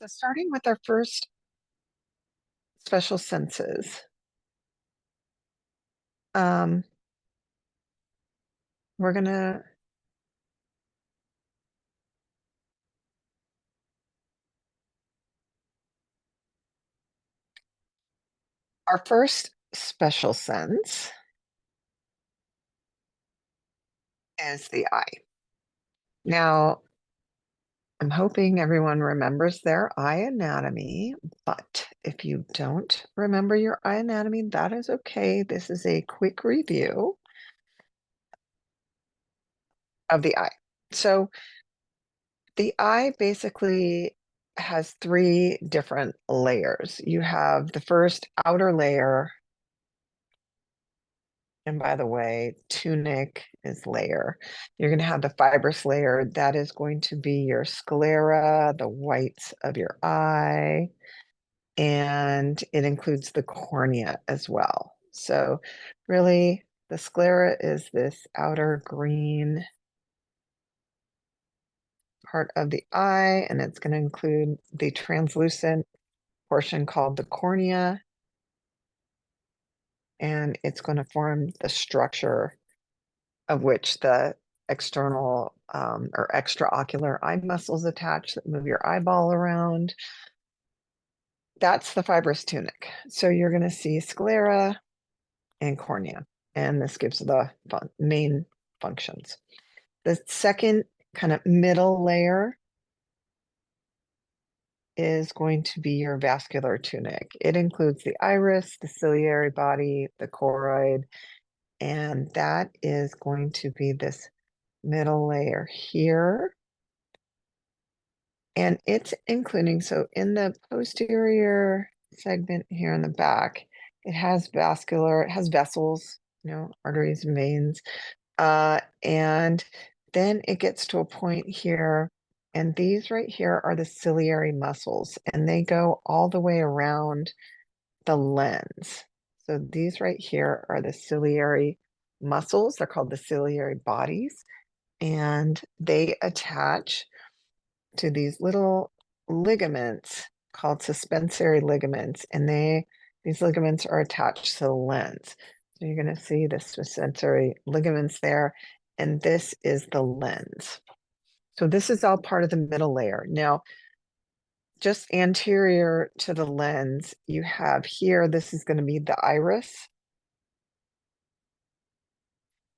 So starting with our first special senses, um, we're gonna our first special sense is the eye. Now, I'm hoping everyone remembers their eye anatomy, but if you don't remember your eye anatomy, that is okay. This is a quick review of the eye. So the eye basically has three different layers. You have the first outer layer. And by the way, tunic is layer. You're going to have the fibrous layer. That is going to be your sclera, the whites of your eye, and it includes the cornea as well. So really, the sclera is this outer green part of the eye, and it's going to include the translucent portion called the cornea, and it's going to form the structure of which the external or extraocular eye muscles attach that move your eyeball around. That's the fibrous tunic. So you're going to see sclera and cornea, and this gives the main functions. The second kind of middle layer is going to be your vascular tunic. It includes the iris, the ciliary body, the choroid, and that is going to be this middle layer here. And it's including, so in the posterior segment here in the back, it has vessels, arteries and veins. And then it gets to a point here, and these right here are the ciliary muscles, and they go all the way around the lens. So these right here are the ciliary muscles. They're called the ciliary bodies, and they attach to these little ligaments called suspensory ligaments, and these ligaments are attached to the lens. So you're going to see the suspensory ligaments there, and this is the lens. So this is all part of the middle layer. Now, just anterior to the lens, you have here, this is going to be the iris.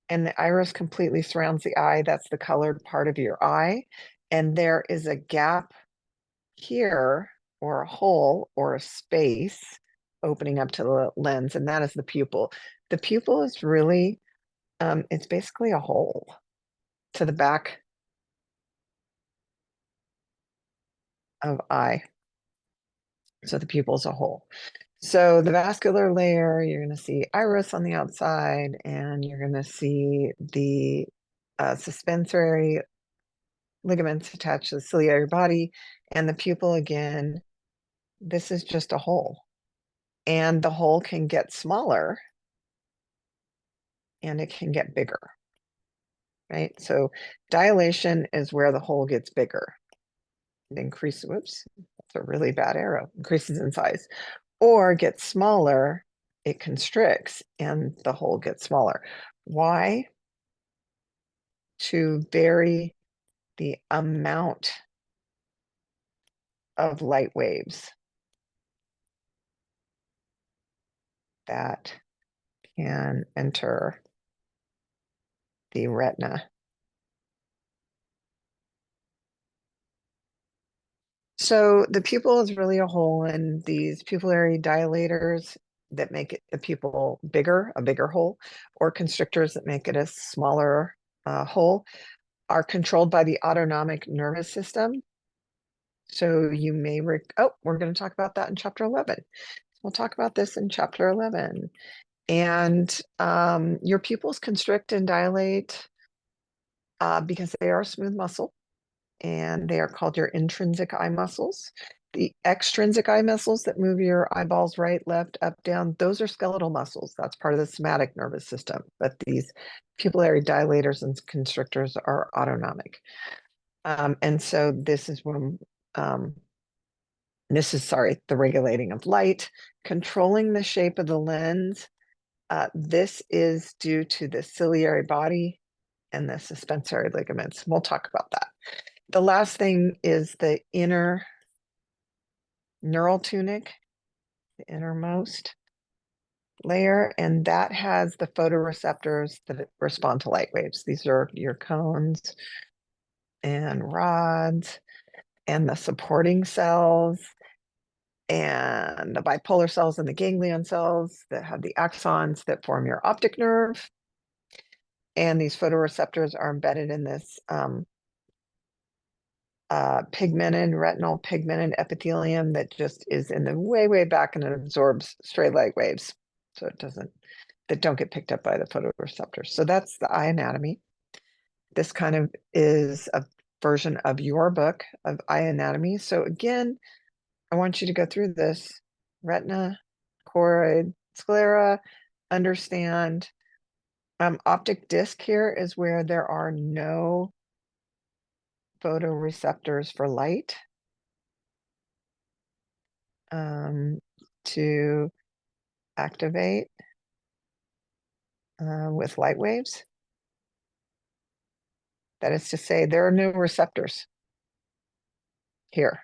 And the iris completely surrounds the eye. That's the colored part of your eye. And there is a gap here, or a hole or a space opening up to the lens, and that is the pupil. The pupil is really, it's basically a hole to the back of eye. So the pupil is a hole. So the vascular layer, you're going to see iris on the outside, and you're going to see the suspensory ligaments attached to the ciliary body, and the pupil again. This is just a hole, and the hole can get smaller and it can get bigger, right? So dilation is where the hole gets bigger. It increases, whoops, that's a really bad arrow, increases in size. Or gets smaller, it constricts and the hole gets smaller. Why? To vary the amount of light waves that can enter the retina. So the pupil is really a hole, and these pupillary dilators that make it the pupil bigger, a bigger hole, or constrictors that make it a smaller hole, are controlled by the autonomic nervous system. So you may, we're going to talk about that in chapter 11. We'll talk about this in chapter 11. And your pupils constrict and dilate because they are smooth muscle, and they are called your intrinsic eye muscles. The extrinsic eye muscles that move your eyeballs right, left, up, down, those are skeletal muscles. That's part of the somatic nervous system. But these pupillary dilators and constrictors are autonomic. And so this is when This is, sorry, the regulating of light, controlling the shape of the lens. This is due to the ciliary body and the suspensory ligaments. We'll talk about that. The last thing is the inner neural tunic, the innermost layer, and that has the photoreceptors that respond to light waves. These are your cones and rods and the supporting cells and the bipolar cells and the ganglion cells that have the axons that form your optic nerve. And these photoreceptors are embedded in this pigmented, retinal pigmented epithelium that just is in the way back, and it absorbs stray light waves. So it doesn't, that don't get picked up by the photoreceptors. So that's the eye anatomy. This kind of is a version of your book of eye anatomy. So again, I want you to go through this: retina, choroid, sclera, understand. Optic disc here is where there are no photoreceptors for light to activate with light waves. That is to say, there are no receptors here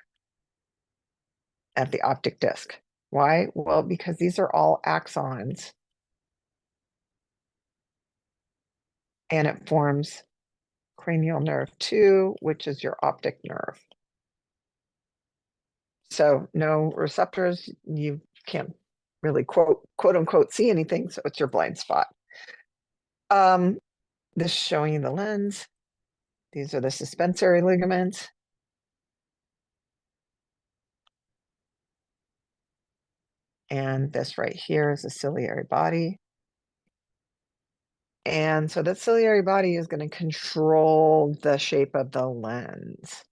at the optic disc. Why? Well, because these are all axons, and it forms cranial nerve 2, which is your optic nerve. So no receptors, you can't really quote unquote see anything, so it's your blind spot. This is showing you the lens. These are the suspensory ligaments. And this right here is the ciliary body. And so that ciliary body is going to control the shape of the lens.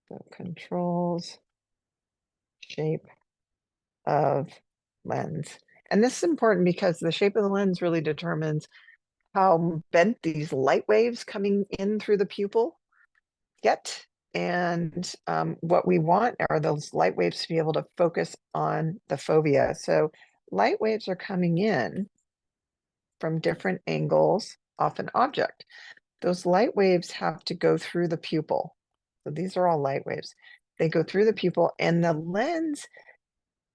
So controls shape of lens. And this is important because the shape of the lens really determines how bent these light waves coming in through the pupil get. And what we want are those light waves to be able to focus on the fovea. So light waves are coming in from different angles off an object. Those light waves have to go through the pupil. So these are all light waves. They go through the pupil, and the lens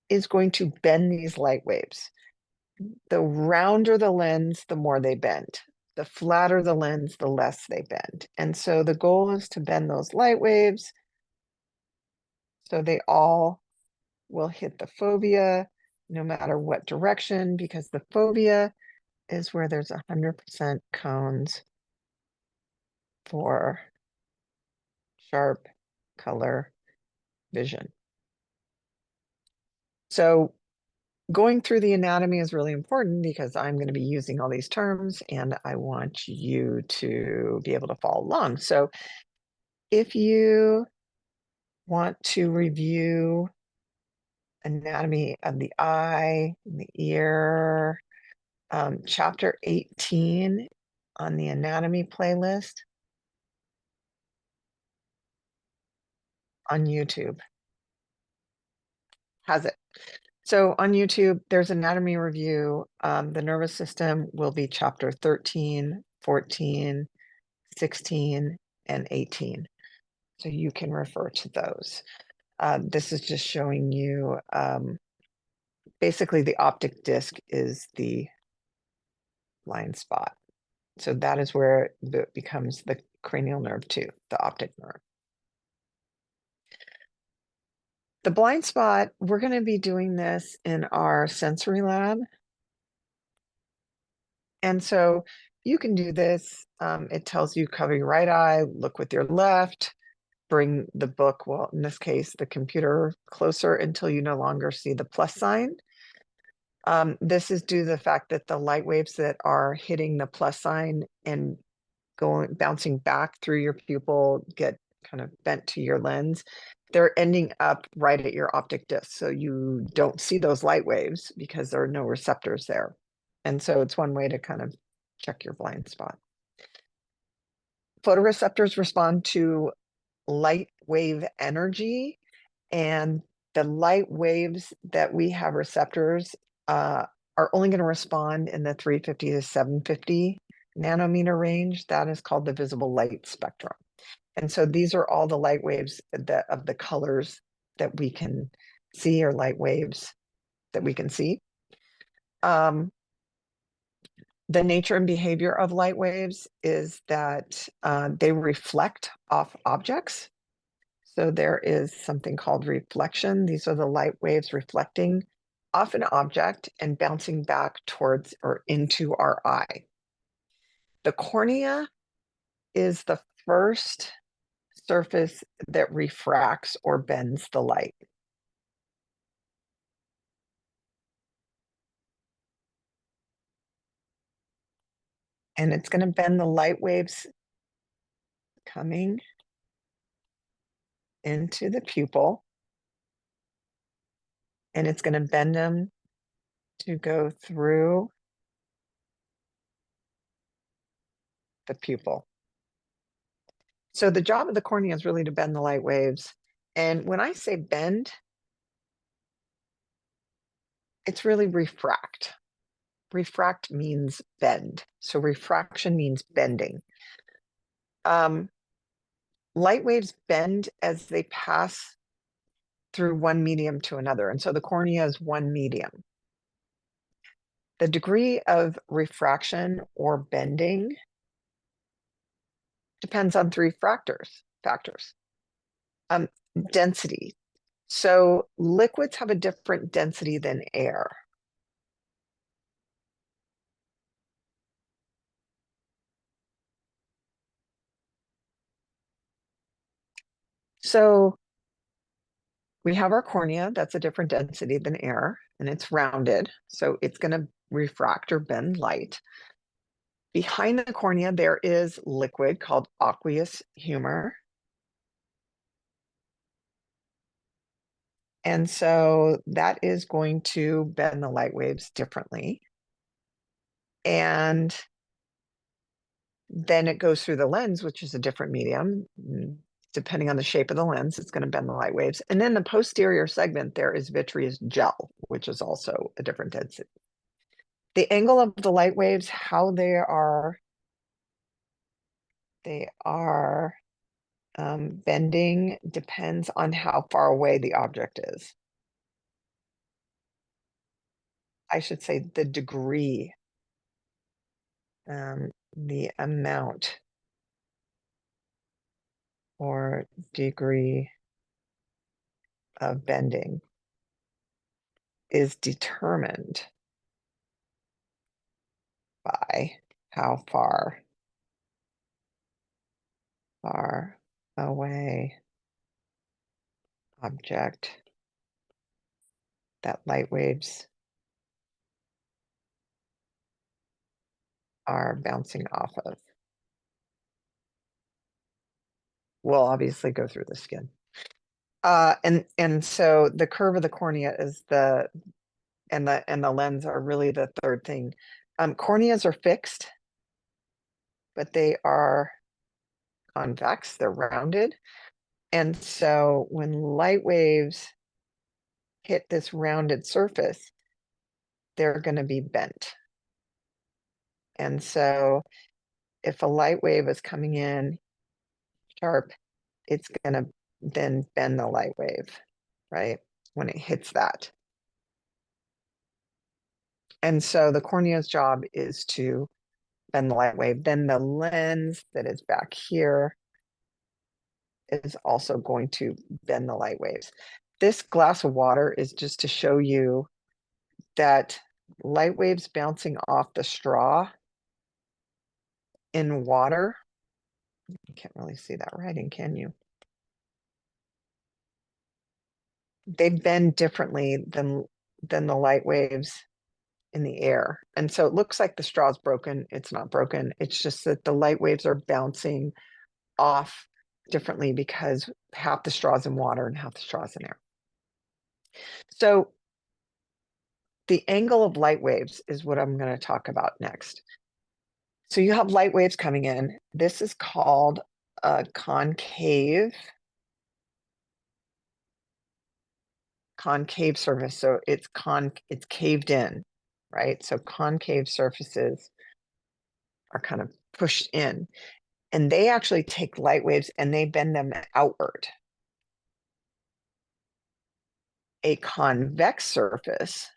is going to bend these light waves. The rounder the lens, the more they bend. The flatter the lens, the less they bend. And so the goal is to bend those light waves so they all will hit the fovea no matter what direction, because the fovea is where there's 100% cones for sharp color vision. So going through the anatomy is really important because I'm going to be using all these terms and I want you to be able to follow along. So if you want to review anatomy of the eye, the ear, chapter 18 on the anatomy playlist on YouTube has it. So on YouTube, there's anatomy review. The nervous system will be chapter 13, 14, 16, and 18. So you can refer to those. This is just showing you, basically the optic disc is the blind spot. So that is where it becomes the cranial nerve 2, the optic nerve. The blind spot, we're going to be doing this in our sensory lab. And so you can do this. It tells you cover your right eye, look with your left, bring the book, well, in this case, the computer closer until you no longer see the plus sign. This is due to the fact that the light waves that are hitting the plus sign and bouncing back through your pupil get kind of bent to your lens. They're ending up right at your optic disc. So you don't see those light waves because there are no receptors there. And so it's one way to kind of check your blind spot. Photoreceptors respond to light wave energy, and the light waves that we have receptors are only going to respond in the 350 to 750 nanometer range. That is called the visible light spectrum. And so these are all the light waves of the colors that we can see, or light waves that we can see. The nature and behavior of light waves is that they reflect off objects. So there is something called reflection. These are the light waves reflecting off an object and bouncing back towards or into our eye. The cornea is the first surface that refracts or bends the light. And it's going to bend the light waves coming into the pupil. And it's going to bend them to go through the pupil. So the job of the cornea is really to bend the light waves. And when I say bend, it's really refract. Refract means bend. So refraction means bending. Light waves bend as they pass through one medium to another. And so the cornea is one medium. The degree of refraction or bending depends on three factors. Density. So liquids have a different density than air. So we have our cornea, that's a different density than air, and it's rounded, so it's going to refract or bend light. Behind the cornea, there is liquid called aqueous humor. And so that is going to bend the light waves differently. And then it goes through the lens, which is a different medium. Depending on the shape of the lens, it's going to bend the light waves. And then the posterior segment, there is vitreous gel, which is also a different density. The angle of the light waves, how they are bending depends on how far away the object is. I should say the degree, the amount or degree of bending is determined by how far away object that light waves are bouncing off of. Will obviously go through the skin. And so the curve of the cornea is and the lens are really the third thing. Corneas are fixed, but they are convex, they're rounded. And so when light waves hit this rounded surface, they're going to be bent. And so if a light wave is coming in sharp, it's going to then bend the light wave, right? When it hits that. And so the cornea's job is to bend the light wave. Then the lens that is back here is also going to bend the light waves. This glass of water is just to show you that light waves bouncing off the straw in water. You can't really see that writing, can you? They bend differently than the light waves in the air. And so it looks like the straw's broken. It's not broken. It's just that the light waves are bouncing off differently because half the straw's in water and half the straw's in air. So the angle of light waves is what I'm going to talk about next. So you have light waves coming in. This is called a concave concave surface, so it's caved in, right? So concave surfaces are kind of pushed in, and they actually take light waves and they bend them outward. A convex surface,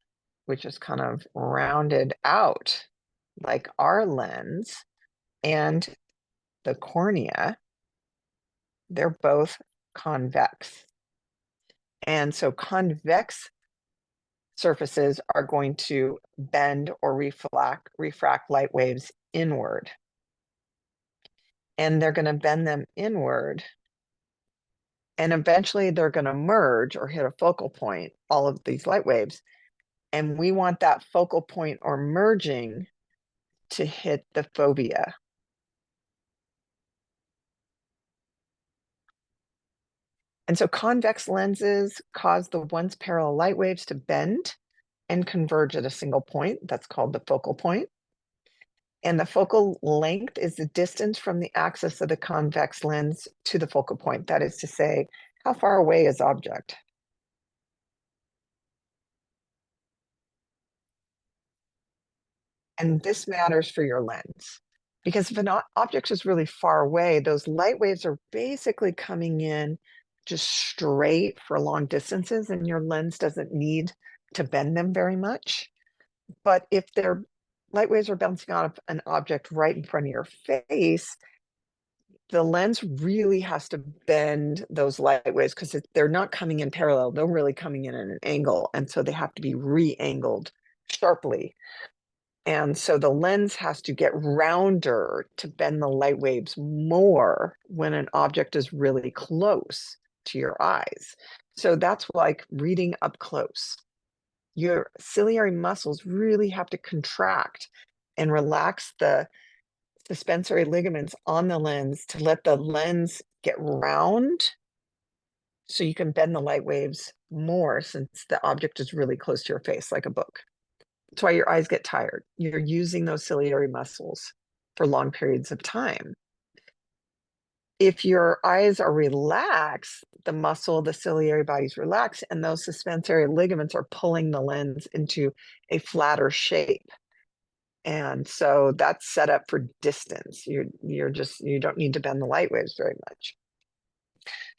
which is kind of rounded out like our lens and the cornea, they're both convex. And so convex surfaces are going to bend or refract light waves inward. And they're going to bend them inward. And eventually they're going to merge or hit a focal point, all of these light waves. And we want that focal point or merging to hit the fovea. And so convex lenses cause the once parallel light waves to bend and converge at a single point. That's called the focal point. And the focal length is the distance from the axis of the convex lens to the focal point. That is to say, how far away is object? And this matters for your lens. Because if an object is really far away, those light waves are basically coming in just straight for long distances, and your lens doesn't need to bend them very much. But if their light waves are bouncing out of an object right in front of your face, the lens really has to bend those light waves because they're not coming in parallel. They're really coming in at an angle. And so they have to be re-angled sharply. And so the lens has to get rounder to bend the light waves more when an object is really close to your eyes. So that's like reading up close. Your ciliary muscles really have to contract and relax the suspensory ligaments on the lens to let the lens get round so you can bend the light waves more since the object is really close to your face, like a book. That's why your eyes get tired. You're using those ciliary muscles for long periods of time. If your eyes are relaxed, the ciliary body's relaxed, and those suspensory ligaments are pulling the lens into a flatter shape. And so that's set up for distance. You don't need to bend the light waves very much.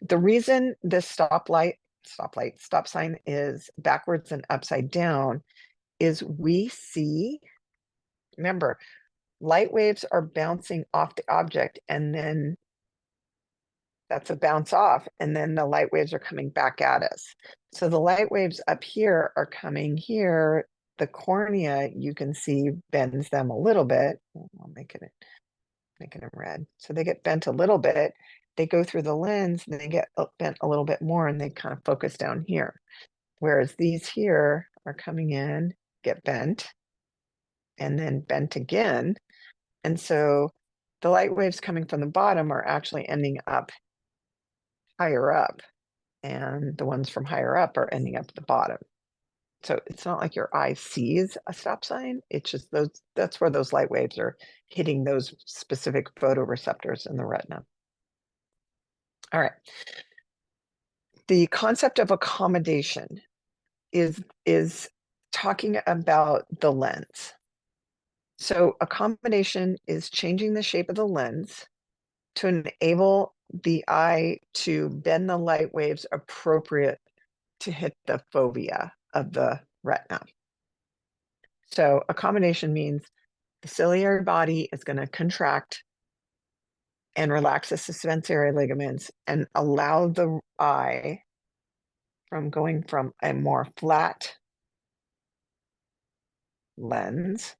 The reason this stop sign is backwards and upside down is remember, light waves are bouncing off the object, and then that's a bounce off, and then the light waves are coming back at us. So the light waves up here are coming here. The cornea, you can see, bends them a little bit. I'll make it red. So they get bent a little bit. They go through the lens and they get bent a little bit more, and they kind of focus down here. Whereas these here are coming in, get bent, and then bent again. And so the light waves coming from the bottom are actually ending up higher up, and the ones from higher up are ending up at the bottom. So it's not like your eye sees a stop sign. It's just that's where those light waves are hitting those specific photoreceptors in the retina. All right. The concept of accommodation is talking about the lens. So accommodation is changing the shape of the lens to enable the eye to bend the light waves appropriate to hit the fovea of the retina. So accommodation means the ciliary body is going to contract and relax the suspensory ligaments and allow the eye from going from a more flat lens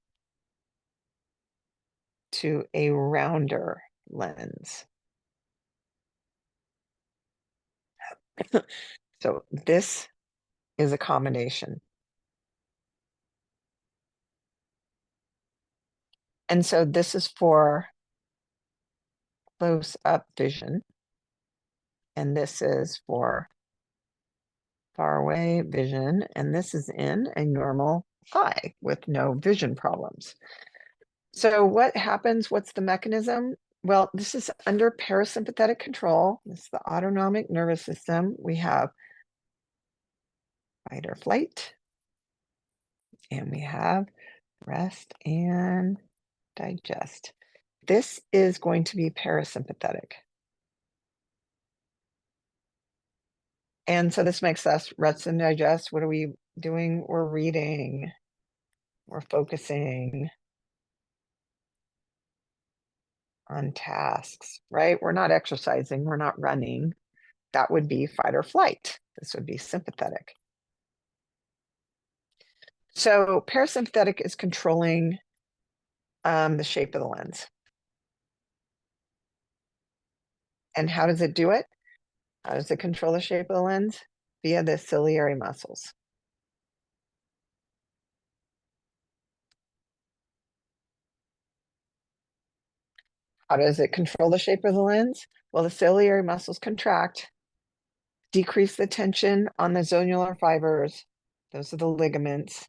to a rounder lens. So this is accommodation. And so this is for close up vision. And this is for far away vision. And this is in a normal eye with no vision problems. So what happens? What's the mechanism? Well, this is under parasympathetic control. This is the autonomic nervous system. We have fight or flight. And we have rest and digest. This is going to be parasympathetic. And so this makes us rest and digest. What are we doing? We're reading, we're focusing on tasks, right? We're not exercising, we're not running. That would be fight or flight. This would be sympathetic. So parasympathetic is controlling the shape of the lens. And how does it do it? How does it control the shape of the lens? Via the ciliary muscles. How does it control the shape of the lens? Well, the ciliary muscles contract, decrease the tension on the zonular fibers. Those are the ligaments.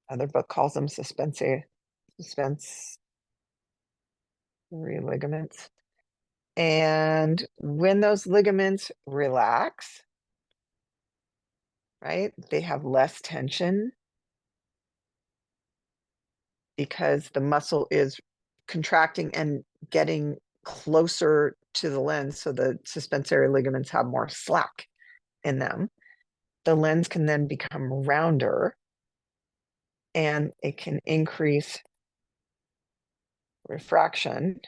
Other book calls them suspensory ligaments. And when those ligaments relax, right, they have less tension because the muscle is contracting and getting closer to the lens, so the suspensory ligaments have more slack in them. The lens can then become rounder and it can increase refraction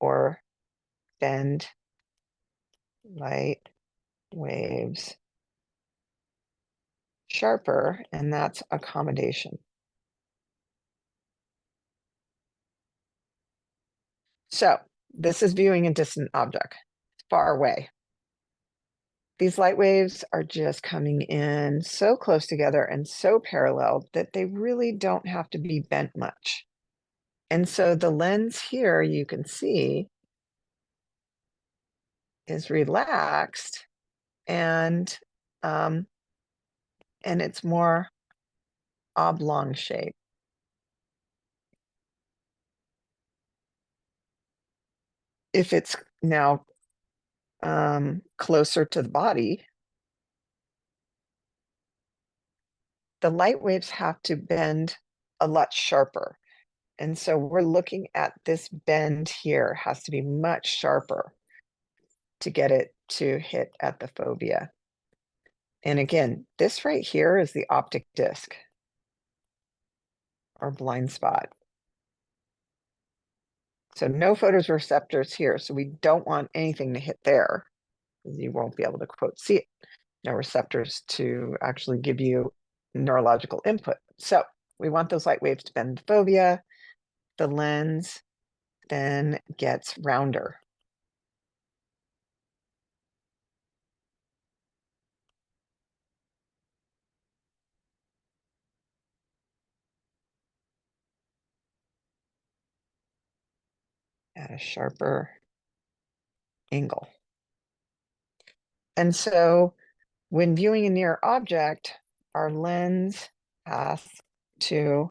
or bend light waves sharper, and that's accommodation. So this is viewing a distant object, far away. These light waves are just coming in so close together and so parallel that they really don't have to be bent much. And so the lens here, you can see, is relaxed and it's more oblong shape. If it's now closer to the body, the light waves have to bend a lot sharper. And so we're looking at this bend here has to be much sharper to get it to hit at the fovea. And again, this right here is the optic disc or blind spot. So no photoreceptors here. So we don't want anything to hit there because you won't be able to quote see it. No receptors to actually give you neurological input. So we want those light waves to bend the fovea. The lens then gets rounder. At a sharper angle. And so when viewing a near object, our lens has to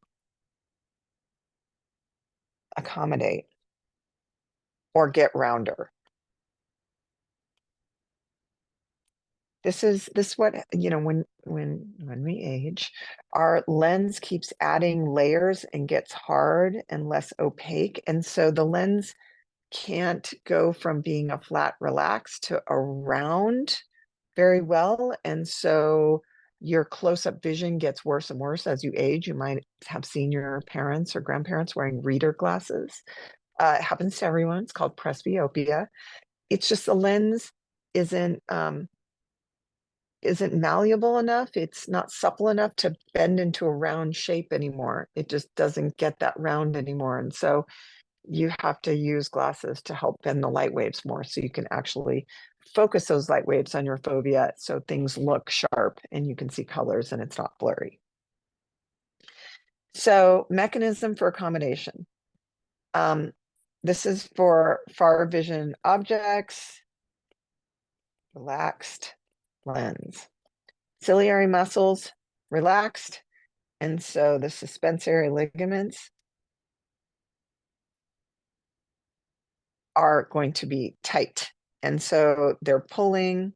accommodate or get rounder. This what, you know, when we age, our lens keeps adding layers and gets hard and less opaque. And so the lens can't go from being a flat relax to a round very well. And so your close-up vision gets worse and worse as you age. You might have seen your parents or grandparents wearing reader glasses. It happens to everyone. It's called presbyopia. It's just the lens isn't malleable enough. It's not supple enough to bend into a round shape anymore. It just doesn't get that round anymore. And so you have to use glasses to help bend the light waves more so you can actually focus those light waves on your fovea so things look sharp and you can see colors and it's not blurry. So mechanism for accommodation. This is for far vision objects, relaxed lens. Ciliary muscles relaxed, and so the suspensory ligaments are going to be tight. And so they're pulling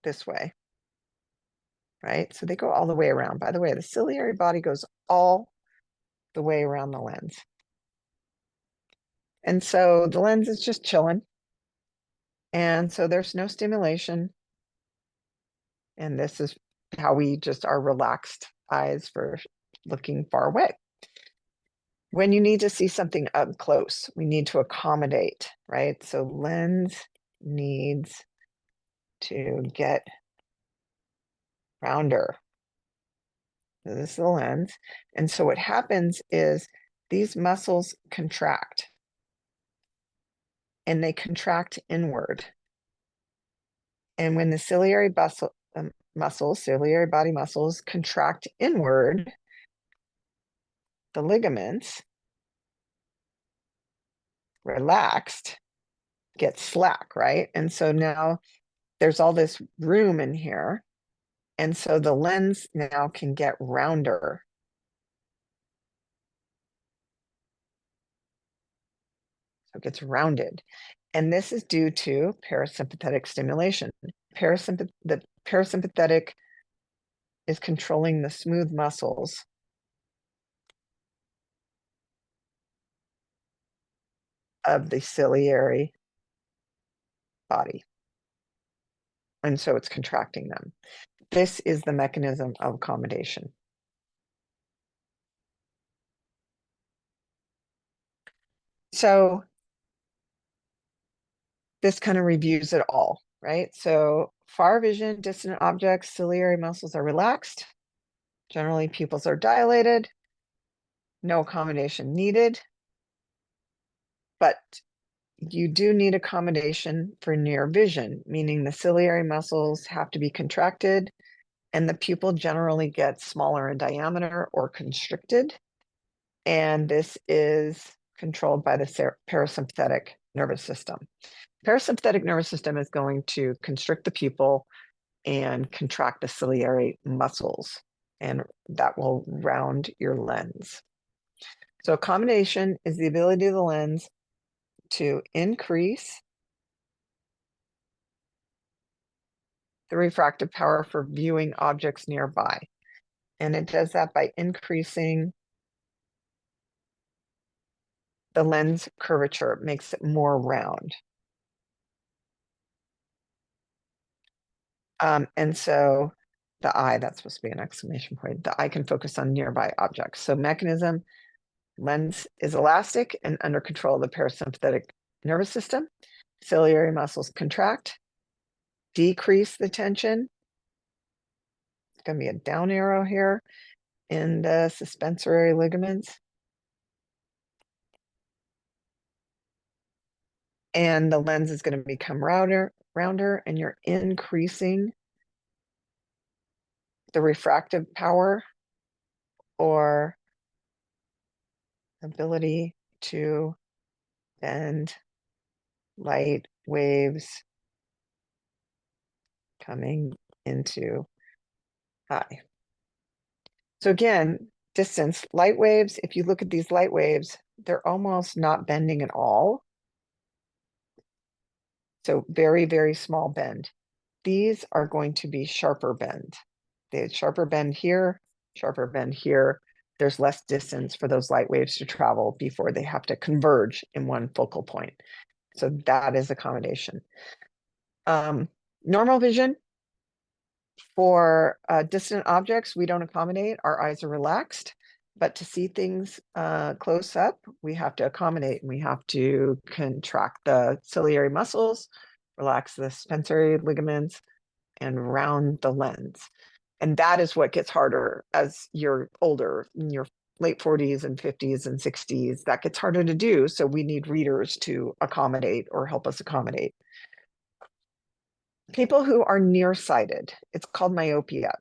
this way, right? So they go all the way around. By the way, the ciliary body goes all the way around the lens. And so the lens is just chilling. And so there's no stimulation. And this is how we just are relaxed eyes for looking far away. When you need to see something up close, we need to accommodate, right? So lens needs to get rounder. So this is the lens. And so what happens is these muscles contract, and they contract inward. And when the ciliary muscles, ciliary body muscles contract inward, the ligaments relaxed get slack, right? And so now there's all this room in here. And so the lens now can get rounder. So it gets rounded. And this is due to parasympathetic stimulation. The parasympathetic is controlling the smooth muscles of the ciliary body. And so it's contracting them. This is the mechanism of accommodation. So this kind of reviews it all, right? So far vision, distant objects, ciliary muscles are relaxed. Generally, pupils are dilated. No accommodation needed. But you do need accommodation for near vision, meaning the ciliary muscles have to be contracted and the pupil generally gets smaller in diameter or constricted. And this is controlled by the parasympathetic nervous system. Parasympathetic nervous system is going to constrict the pupil and contract the ciliary muscles, and that will round your lens. So accommodation is the ability of the lens to increase the refractive power for viewing objects nearby. And it does that by increasing the lens curvature. It makes it more round. And so the eye, that's supposed to be an exclamation point, the eye can focus on nearby objects. So mechanism, lens is elastic and under control of the parasympathetic nervous system. Ciliary muscles contract, decrease the tension. It's going to be a down arrow here in the suspensory ligaments. And the lens is going to become rounder, and you're increasing the refractive power or ability to bend light waves coming into eye. So again, distance, light waves, if you look at these light waves, they're almost not bending at all. So very, very small bend. These are going to be sharper bend. They had sharper bend here, sharper bend here. There's less distance for those light waves to travel before they have to converge in one focal point. So that is accommodation. Normal vision, for distant objects, we don't accommodate. Our eyes are relaxed. But to see things close up, we have to accommodate. We have to contract the ciliary muscles, relax the suspensory ligaments, and round the lens. And that is what gets harder as you're older, in your late 40s and 50s and 60s. That gets harder to do. So we need readers to accommodate or help us accommodate. People who are nearsighted, it's called myopia.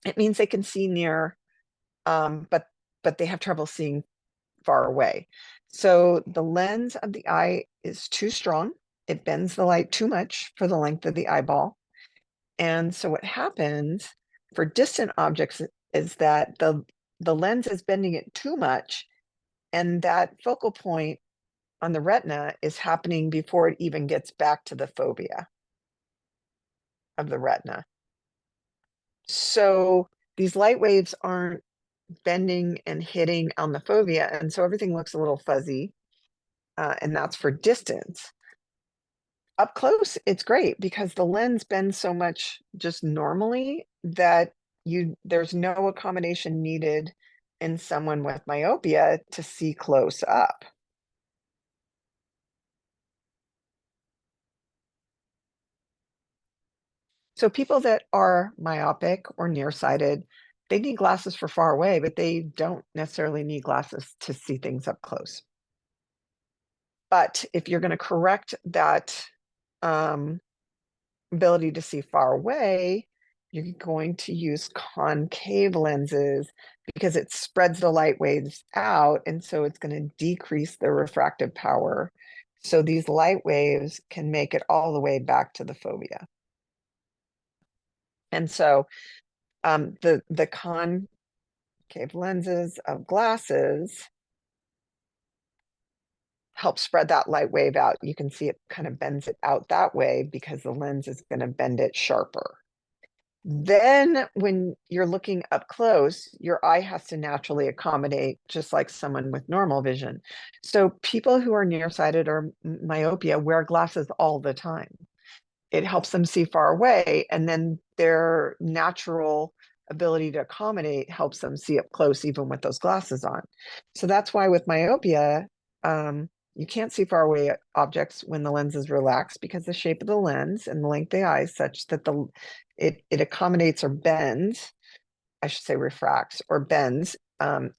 It means they can see near, but they have trouble seeing far away. So the lens of the eye is too strong. It bends the light too much for the length of the eyeball. And so what happens for distant objects is that the lens is bending it too much, and that focal point on the retina is happening before it even gets back to the fovea. of the retina. So these light waves aren't bending and hitting on the fovea, and so everything looks a little fuzzy, and that's for distance. Up close, it's great because the lens bends so much just normally that there's no accommodation needed in someone with myopia to see close up. So people that are myopic or nearsighted, they need glasses for far away, but they don't necessarily need glasses to see things up close. But if you're going to correct that um, ability to see far away, you're going to use concave lenses because it spreads the light waves out, and so it's going to decrease the refractive power. So these light waves can make it all the way back to the fovea. And so the concave lenses of glasses help spread that light wave out. You can see it kind of bends it out that way because the lens is going to bend it sharper. Then when you're looking up close, your eye has to naturally accommodate just like someone with normal vision. So people who are nearsighted or myopia wear glasses all the time. It helps them see far away, and then their natural ability to accommodate helps them see up close even with those glasses on. So that's why with myopia, you can't see far away objects when the lens is relaxed because the shape of the lens and the length of the eye is such that it accommodates or bends, I should say refracts or bends,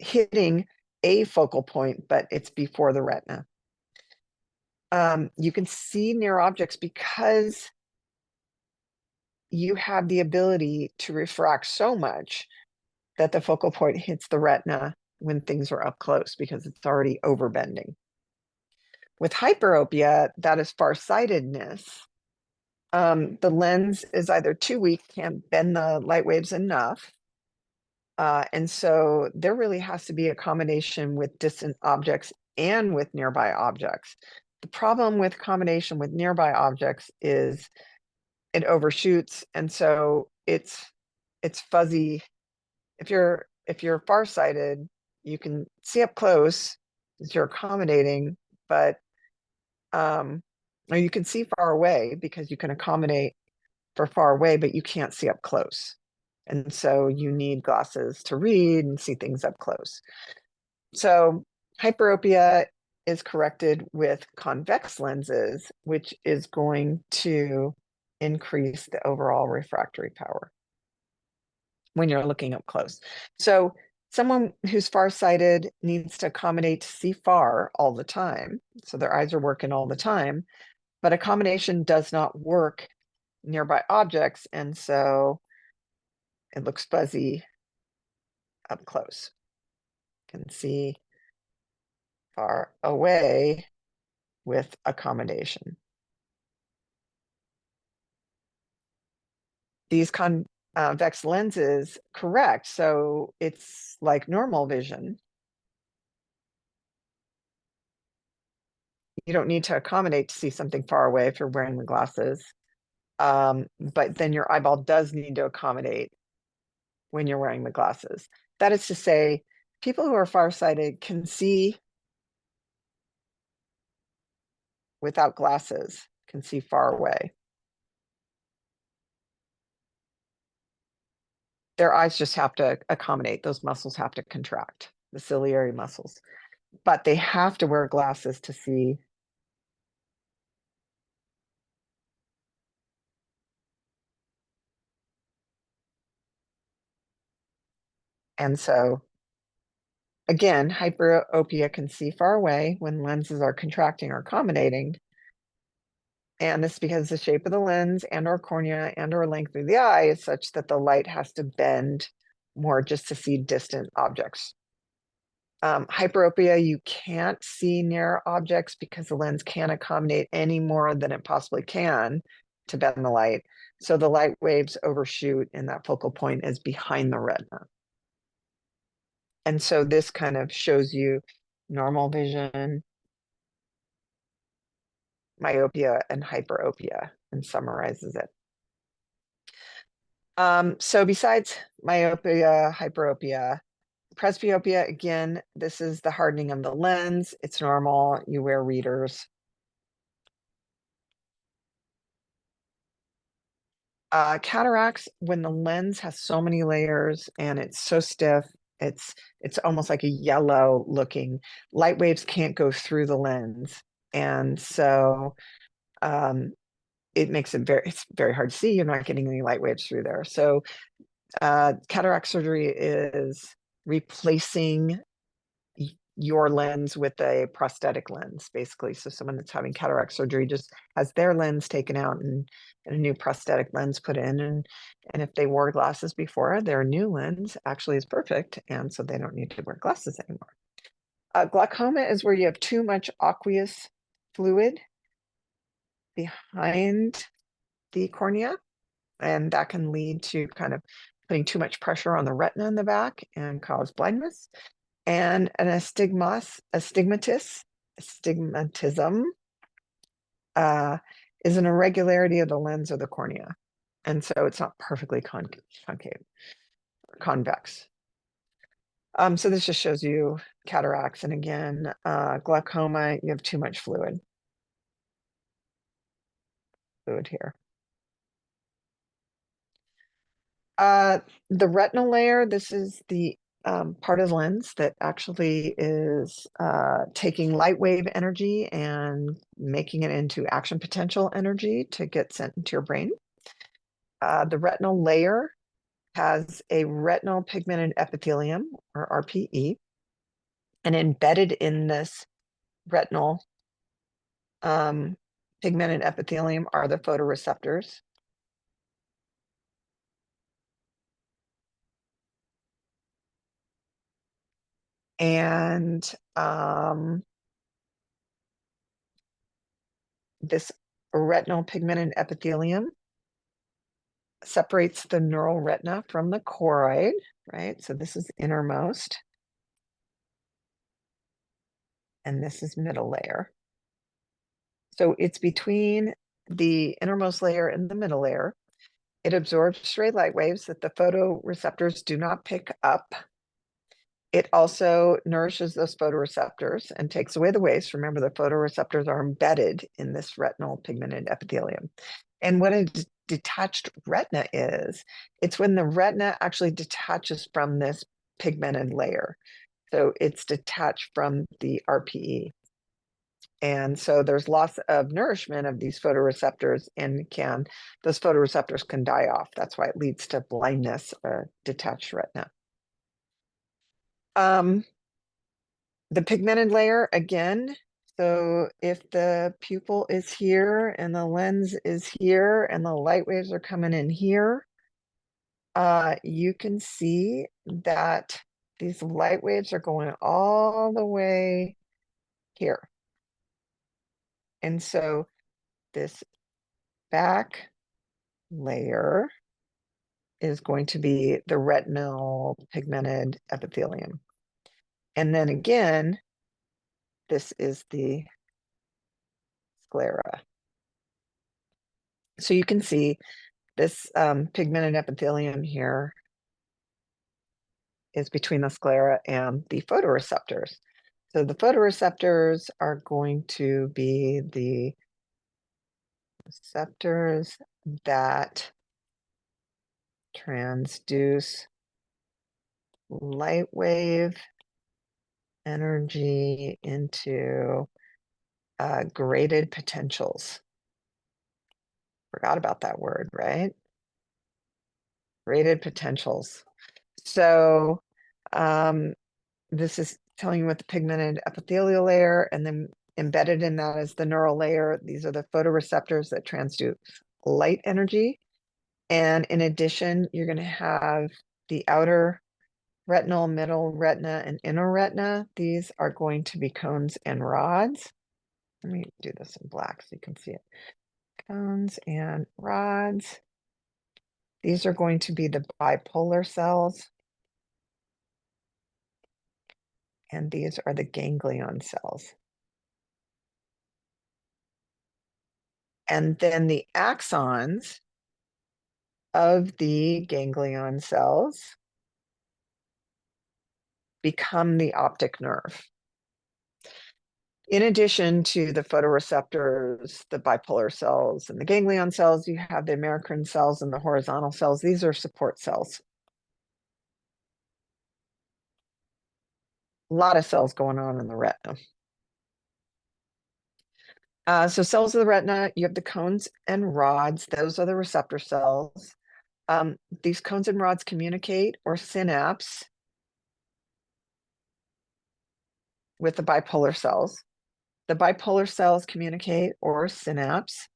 hitting a focal point, but it's before the retina. You can see near objects because you have the ability to refract so much that the focal point hits the retina when things are up close because it's already overbending. With hyperopia, that is farsightedness. The lens is either too weak, can't bend the light waves enough, and so there really has to be a combination with distant objects and with nearby objects. The problem with combination with nearby objects is it overshoots, and so it's fuzzy. If you're farsighted, you can see up close as you're accommodating, but or you can see far away because you can accommodate for far away, but you can't see up close. And so you need glasses to read and see things up close. So hyperopia is corrected with convex lenses, which is going to increase the overall refractory power when you're looking up close. So someone who's farsighted needs to accommodate to see far all the time. So their eyes are working all the time, but accommodation does not work nearby objects. And so it looks fuzzy up close. You can see far away with accommodation. These convex lenses correct, so it's like normal vision. You don't need to accommodate to see something far away if you're wearing the glasses. But then your eyeball does need to accommodate when you're wearing the glasses. That is to say, people who are farsighted can see without glasses, can see far away. Their eyes just have to accommodate, those muscles have to contract, the ciliary muscles. But they have to wear glasses to see. And so again, hyperopia can see far away when lenses are contracting or accommodating. And this is because the shape of the lens and or cornea and or length of the eye is such that the light has to bend more just to see distant objects. Hyperopia, you can't see near objects because the lens can't accommodate any more than it possibly can to bend the light. So the light waves overshoot and that focal point is behind the retina. And so this kind of shows you normal vision, myopia, and hyperopia and summarizes it. So besides myopia, hyperopia, presbyopia, again, this is the hardening of the lens. It's normal. You wear readers. Cataracts, when the lens has so many layers and it's so stiff, it's almost like a yellow looking. Light waves can't go through the lens, and so um, it makes it's very hard to see. You're not getting any light waves through there. So cataract surgery is replacing your lens with a prosthetic lens, basically. So someone that's having cataract surgery just has their lens taken out and a new prosthetic lens put in. And if they wore glasses before, their new lens actually is perfect. And so they don't need to wear glasses anymore. Glaucoma is where you have too much aqueous fluid behind the cornea, and that can lead to kind of putting too much pressure on the retina in the back and cause blindness. And an astigmatism is an irregularity of the lens or the cornea. And so it's not perfectly concave, convex. So this just shows you cataracts. And again, glaucoma, you have too much fluid here. The retinal layer, this is the part of the lens that actually is taking light wave energy and making it into action potential energy to get sent into your brain. The retinal layer has a retinal pigmented epithelium, or RPE, and embedded in this retinal pigmented epithelium are the photoreceptors. And this retinal pigmented epithelium separates the neural retina from the choroid, right? So this is innermost. And this is middle layer. So it's between the innermost layer and the middle layer. It absorbs stray light waves that the photoreceptors do not pick up. It also nourishes those photoreceptors and takes away the waste. Remember, the photoreceptors are embedded in this retinal pigmented epithelium. And what a detached retina is, it's when the retina actually detaches from this pigmented layer. So it's detached from the RPE. And so there's loss of nourishment of these photoreceptors, and those photoreceptors can die off. That's why it leads to blindness or detached retina. The pigmented layer, again, so if the pupil is here and the lens is here and the light waves are coming in here, you can see that these light waves are going all the way here. And so this back layer is going to be the retinal pigmented epithelium. And then again, this is the sclera. So you can see this pigmented epithelium here is between the sclera and the photoreceptors. So the photoreceptors are going to be the receptors that transduce light wave energy into graded potentials. Forgot about that word, right? Graded potentials. So this is telling you what the pigmented epithelial layer, and then embedded in that is the neural layer. These are the photoreceptors that transduce light energy. And in addition, you're going to have the outer retinal, middle retina, and inner retina. These are going to be cones and rods. Let me do this in black so you can see it. Cones and rods. These are going to be the bipolar cells. And these are the ganglion cells. And then the axons of the ganglion cells become the optic nerve. In addition to the photoreceptors, the bipolar cells, and the ganglion cells, you have the American cells and the horizontal cells. These are support cells. A lot of cells going on in the retina. So cells of the retina, you have the cones and rods. Those are the receptor cells. These cones and rods communicate or synapse with the bipolar cells. The bipolar cells communicate or synapse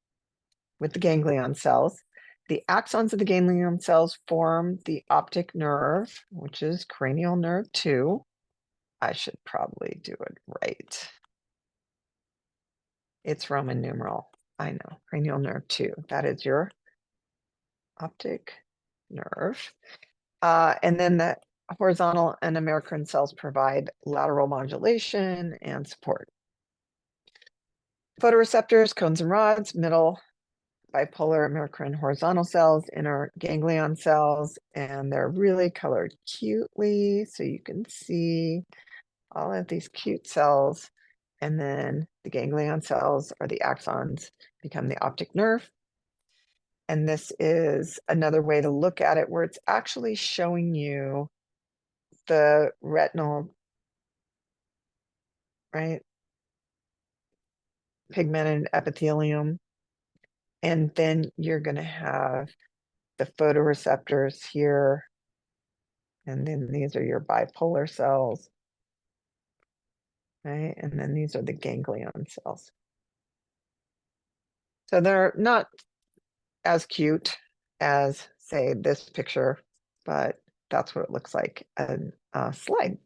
with the ganglion cells. The axons of the ganglion cells form the optic nerve, which is cranial nerve 2. I should probably do it right. It's Roman numeral. I know, cranial nerve 2. That is your optic nerve. And then the horizontal and American cells provide lateral modulation and support. Photoreceptors, cones and rods, middle bipolar American horizontal cells, inner ganglion cells, and they're really colored cutely, so you can see all of these cute cells. And then the ganglion cells or the axons become the optic nerve. And this is another way to look at it where it's actually showing you the retinal, right, pigmented epithelium. And then you're going to have the photoreceptors here. And then these are your bipolar cells, right? And then these are the ganglion cells. So they're not as cute as, say, this picture, but that's what it looks like in a slide.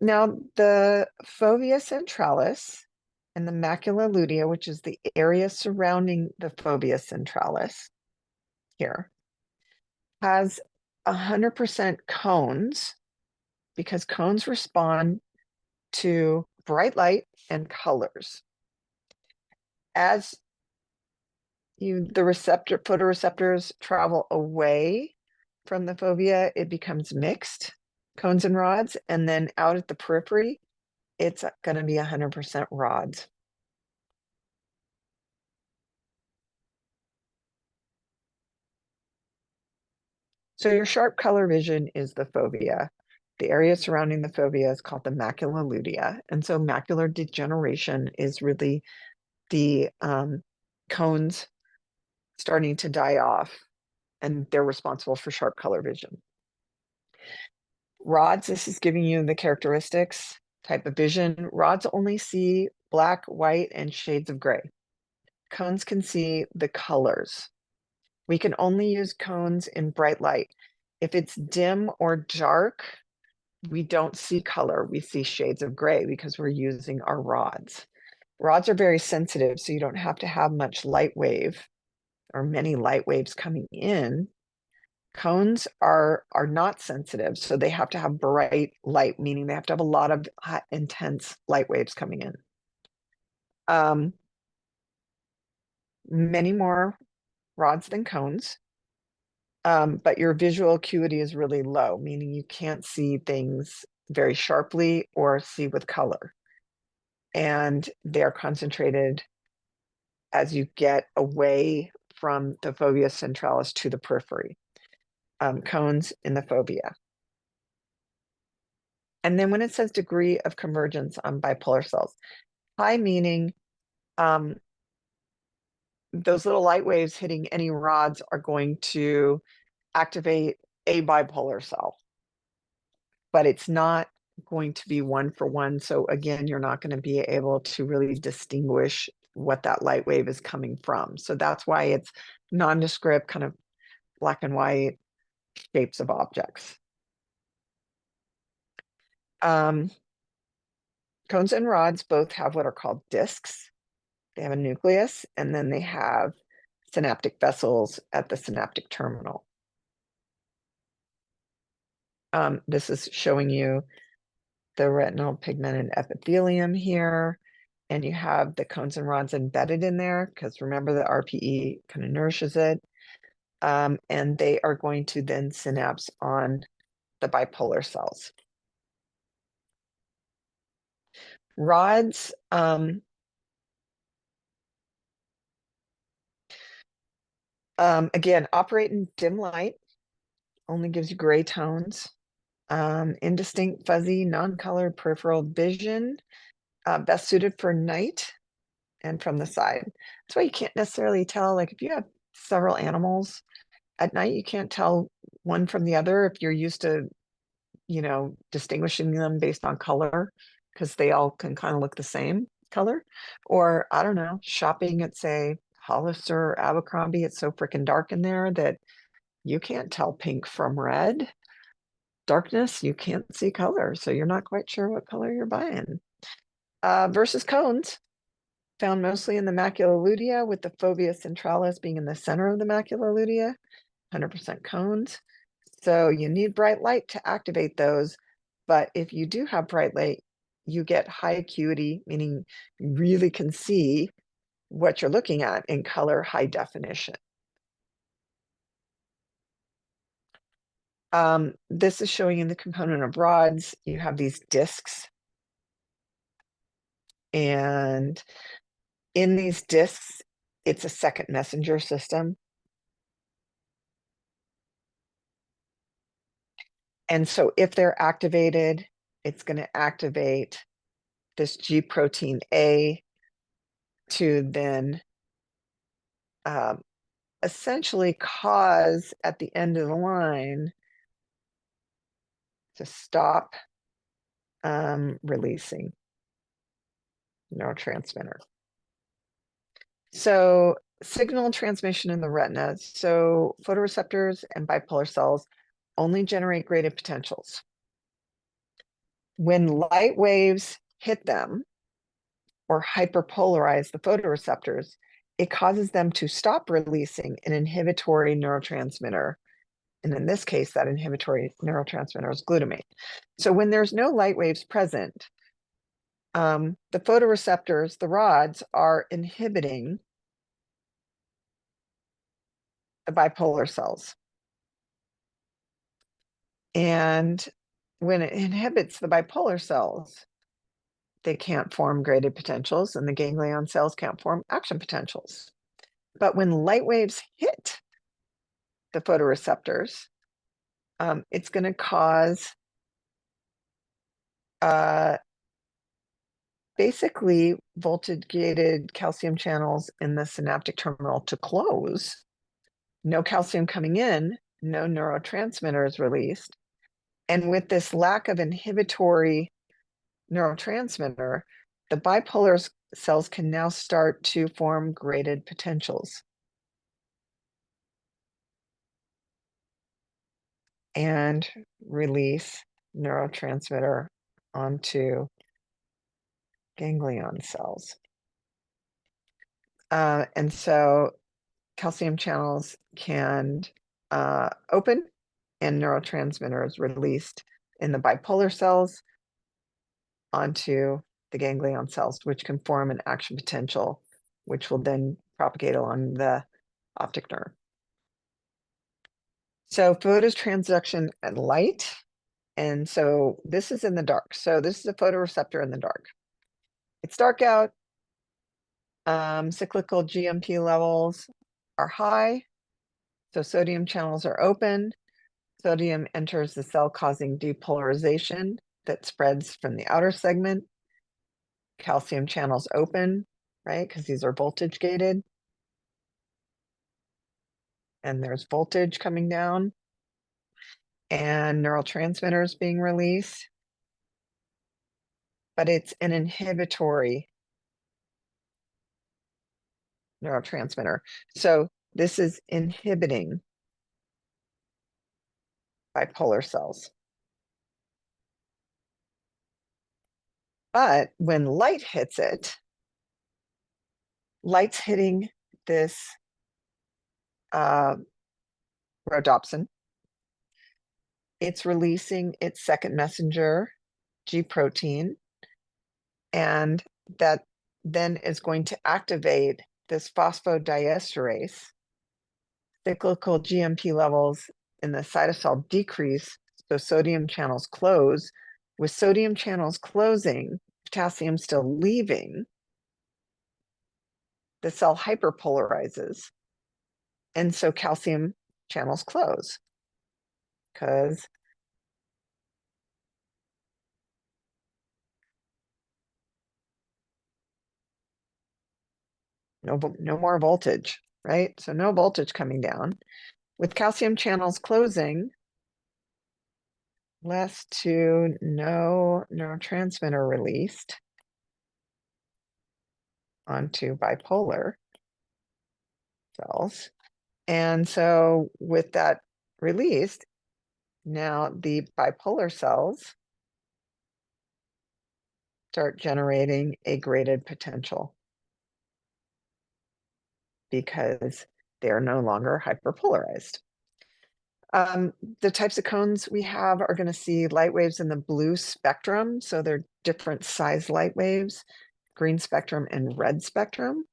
Now, the fovea centralis and the macula lutea, which is the area surrounding the fovea centralis here, has 100% cones because cones respond to bright light and colors. As the photoreceptors travel away from the fovea, it becomes mixed cones and rods, and then out at the periphery, it's going to be 100% rods. So your sharp color vision is the fovea. The area surrounding the fovea is called the macula lutea. And so macular degeneration is really the cones starting to die off, and they're responsible for sharp color vision. Rods, this is giving you the characteristics, type of vision. Rods only see black, white, and shades of gray. Cones can see the colors. We can only use cones in bright light. If it's dim or dark, we don't see color. We see shades of gray because we're using our rods. Rods are very sensitive, so you don't have to have much light wave or many light waves coming in. Cones are not sensitive, so they have to have bright light, meaning they have to have a lot of hot, intense light waves coming in. Many more rods than cones, but your visual acuity is really low, meaning you can't see things very sharply or see with color. And they're concentrated as you get away from the fovea centralis to the periphery. Cones in the fovea. And then when it says degree of convergence on bipolar cells, high meaning those little light waves hitting any rods are going to activate a bipolar cell, but it's not going to be one for one. So again, you're not going to be able to really distinguish what that light wave is coming from. So that's why it's nondescript, kind of black and white shapes of objects. Cones and rods both have what are called discs. They have a nucleus, and then they have synaptic vessels at the synaptic terminal. This is showing you the retinal pigmented epithelium here, and you have the cones and rods embedded in there because remember the RPE kind of nourishes it. and they are going to then synapse on the bipolar cells. Rods, again, operate in dim light, only gives you gray tones. Indistinct, fuzzy, non-colored peripheral vision, best suited for night and from the side. That's why you can't necessarily tell, like if you have several animals at night, you can't tell one from the other if you're used to, distinguishing them based on color, because they all can kind of look the same color. Or I don't know, shopping at, say, Hollister or Abercrombie, it's so freaking dark in there that you can't tell pink from red. Darkness, you can't see color, so you're not quite sure what color you're buying. Versus cones, found mostly in the macula lutea, with the fovea centralis being in the center of the macula lutea, 100% cones. So you need bright light to activate those, but if you do have bright light, you get high acuity, meaning you really can see what you're looking at in color high definition. This is showing in the component of rods, you have these discs, and in these discs, it's a second messenger system. And so if they're activated, it's going to activate this G protein A to then essentially cause at the end of the line to stop releasing neurotransmitter. So signal transmission in the retina. So photoreceptors and bipolar cells only generate graded potentials. When light waves hit them or hyperpolarize the photoreceptors, it causes them to stop releasing an inhibitory neurotransmitter. And in this case, that inhibitory neurotransmitter is glutamate. So when there's no light waves present, the photoreceptors, the rods, are inhibiting the bipolar cells. And when it inhibits the bipolar cells, they can't form graded potentials, and the ganglion cells can't form action potentials. But when light waves hit the photoreceptors, it's going to cause basically voltage-gated calcium channels in the synaptic terminal to close. No calcium coming in, no neurotransmitter is released. And with this lack of inhibitory neurotransmitter, the bipolar cells can now start to form graded potentials and release neurotransmitter onto ganglion cells. And so calcium channels can open and neurotransmitters released in the bipolar cells onto the ganglion cells, which can form an action potential, which will then propagate along the optic nerve. So phototransduction at light. And so this is in the dark. So this is a photoreceptor in the dark. It's dark out. Cyclical GMP levels are high. So sodium channels are open. Sodium enters the cell, causing depolarization that spreads from the outer segment. Calcium channels open, right? Because these are voltage gated. And there's voltage coming down. And neurotransmitters being released. But it's an inhibitory neurotransmitter. So this is inhibiting bipolar cells. But when light hits it, light's hitting this rhodopsin. It's releasing its second messenger, G protein, and that then is going to activate this phosphodiesterase cyclical GMP levels in the cytosol decrease, so sodium channels close. With sodium channels closing, potassium still leaving, the cell hyperpolarizes, and so calcium channels close because no more voltage, right? So no voltage coming down. With calcium channels closing, less to no neurotransmitter released onto bipolar cells. And so with that released, now the bipolar cells start generating a graded potential because they're no longer hyperpolarized. The types of cones we have are going to see light waves in the blue spectrum. So they're different size light waves, green spectrum and red spectrum.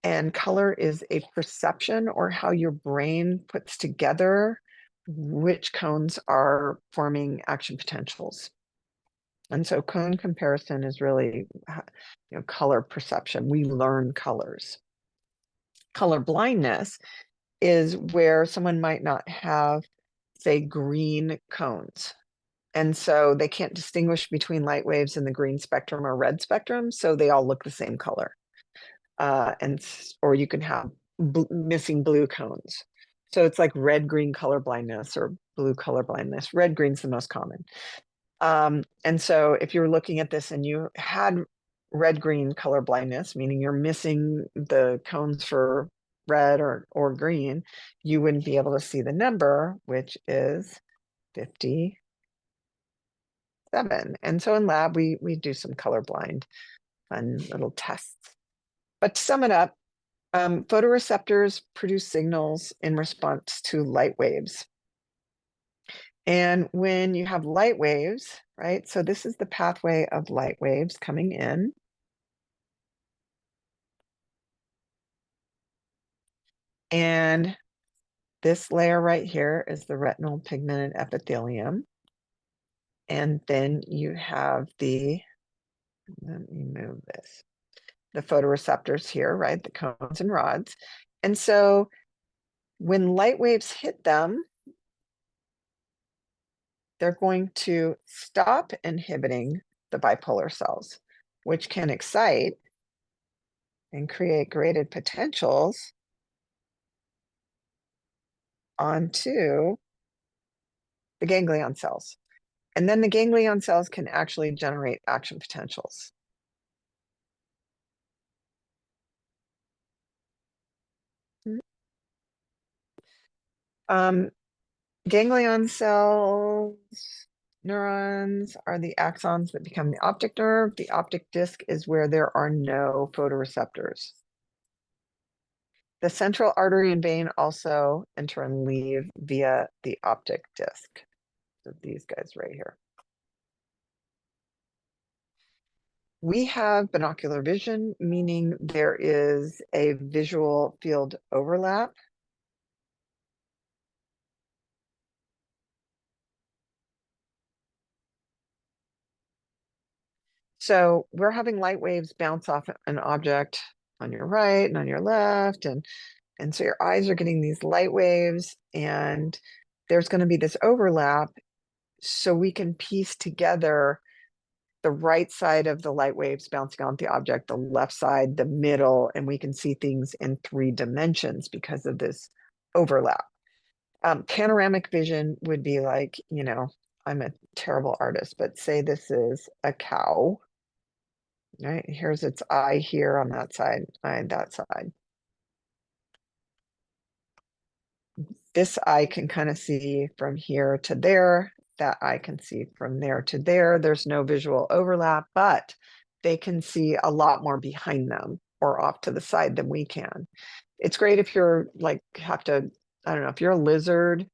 And color is a perception or how your brain puts together which cones are forming action potentials. And so cone comparison is really, color perception. We learn colors. Color blindness is where someone might not have, say, green cones. And so they can't distinguish between light waves in the green spectrum or red spectrum. So they all look the same color. Or you can have missing blue cones. So it's like red green color blindness or blue color blindness. Red green's the most common. And so if you're looking at this and you had red green color blindness, meaning you're missing the cones for red or green, you wouldn't be able to see the number, which is 57. And so in lab, we do some colorblind fun little tests. But to sum it up, photoreceptors produce signals in response to light waves. And when you have light waves, right? So this is the pathway of light waves coming in. And this layer right here is the retinal pigmented epithelium. And then you have let me move this, the photoreceptors here, right? The cones and rods. And so when light waves hit them, they're going to stop inhibiting the bipolar cells, which can excite and create graded potentials onto the ganglion cells. And then the ganglion cells can actually generate action potentials. Ganglion cells, neurons are the axons that become the optic nerve. The optic disc is where there are no photoreceptors. The central artery and vein also enter and leave via the optic disc. So these guys right here. We have binocular vision, meaning there is a visual field overlap. So we're having light waves bounce off an object on your right and on your left. And so your eyes are getting these light waves and there's going to be this overlap. So we can piece together the right side of the light waves bouncing on the object, the left side, the middle, and we can see things in 3 dimensions because of this overlap. Panoramic vision would be like, I'm a terrible artist, but say this is a cow, right? Here's its eye here on that side, eye that side. This eye can kind of see from here to there. That eye can see from there to there. There's no visual overlap, but they can see a lot more behind them or off to the side than we can. It's great if you're like, I don't know, if you're a lizard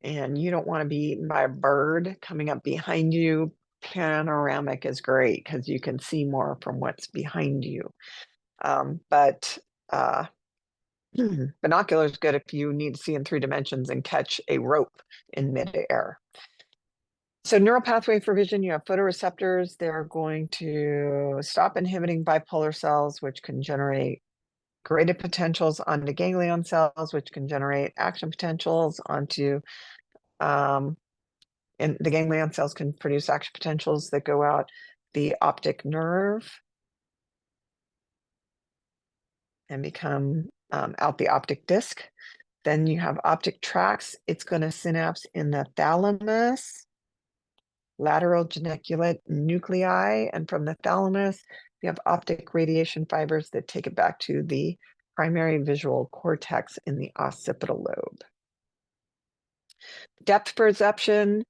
and you don't want to be eaten by a bird coming up behind you, panoramic is great because you can see more from what's behind you. But Binocular is good if you need to see in 3 dimensions and catch a rope in midair. So neural pathway for vision, you have photoreceptors. They're going to stop inhibiting bipolar cells, which can generate graded potentials onto ganglion cells, which can generate action potentials onto, and the ganglion cells can produce action potentials that go out the optic nerve and become out the optic disc. Then you have optic tracts. It's going to synapse in the thalamus, lateral geniculate nuclei, and from the thalamus, you have optic radiation fibers that take it back to the primary visual cortex in the occipital lobe. Depth perception,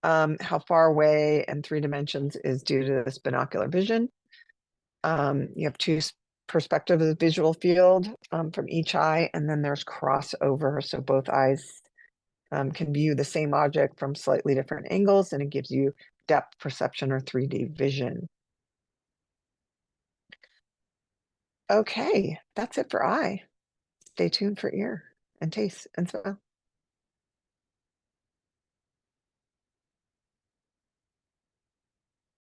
how far away in 3 dimensions is due to this binocular vision. You have 2 perspectives of the visual field from each eye, and then there's crossover, so both eyes can view the same object from slightly different angles, and it gives you depth perception or 3D vision. Okay, that's it for eye. Stay tuned for ear and taste and smell.